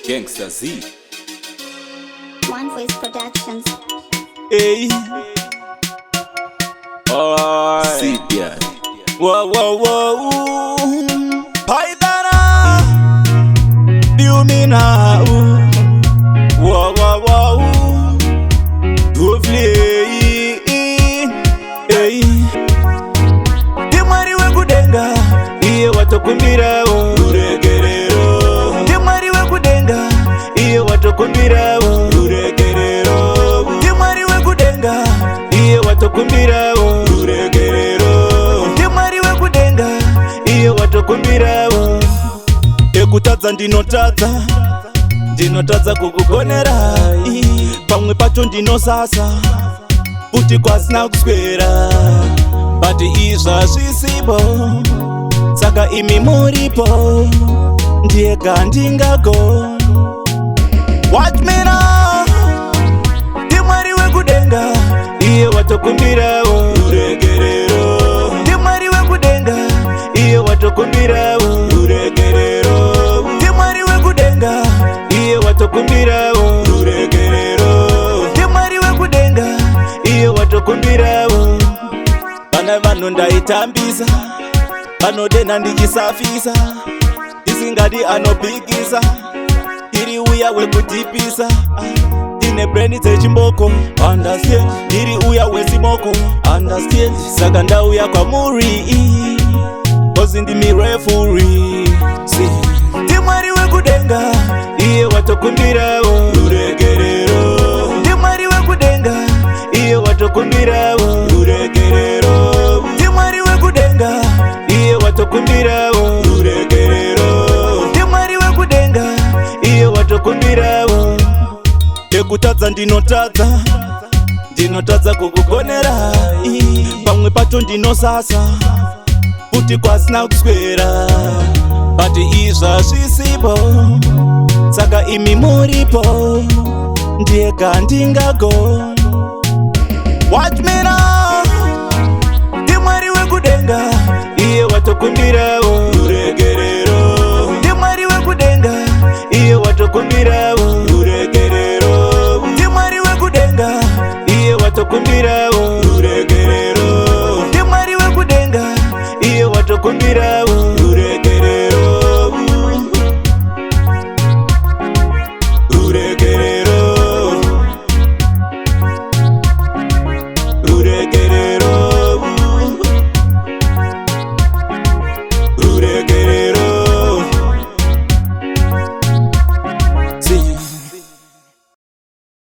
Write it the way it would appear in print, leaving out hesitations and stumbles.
Gangsta Z. One Voice Productions. Hey. Alright. See that. Whoa, whoa, whoa. Pythaan. Do me now. Whoa, whoa, whoa. Do play. Hey. Mwari Wekudenga. Iye watokumbira wo. Uregerero. Mwari Wekudenga. Iye watokumbira wo. Uregerero. Mwari Wekudenga. Iye watokumbira wo. Uregerero. Mwari Wekudenga. Iye watokumbira wo. Ekutadza ndinotadza kukugonera. Pamwe pacho ndinosasa kuti kwasina kuswera, but izva zvisipo, saka imi muripo, ndiyega ndingago. Watch me now. Mwari Wekudenga, iye watokumbirawo. Uregerero. Mwari Wekudenga, iye watokumbirawo. Uregerero. Mwari Wekudenga, iye watokumbirawo. Uregerero. Mwari Wekudenga, iye watokumbirawo. Vana vanhu ndaitambisa, vanodena ndichisafisa, isingadi anopikisa, iri uya wekudhipisa, ine brandi dzechimboko, understand, iri uya wesimoko, understand, saka ndauya kwamuri, kozi ndimi referee. Mwari Wekudenga, iye watokumbirawo. Uregerero. Mwari Wekudenga, iye watokumbirawo. Uregerero. Mwari Wekudenga, iye watokumbirawo. Uregerero. Mwari Wekudenga, iye watokumbirawo. Ekutadza ndinotadza kukugonera. Pamwe pacho ndinosasa kuti kwasina kuswera, but izva zvisipo, saka imi muripo, ndiyega ndingago. Watch me now. Mwari Wekudenga, iye watokumbirawo. Uregerero.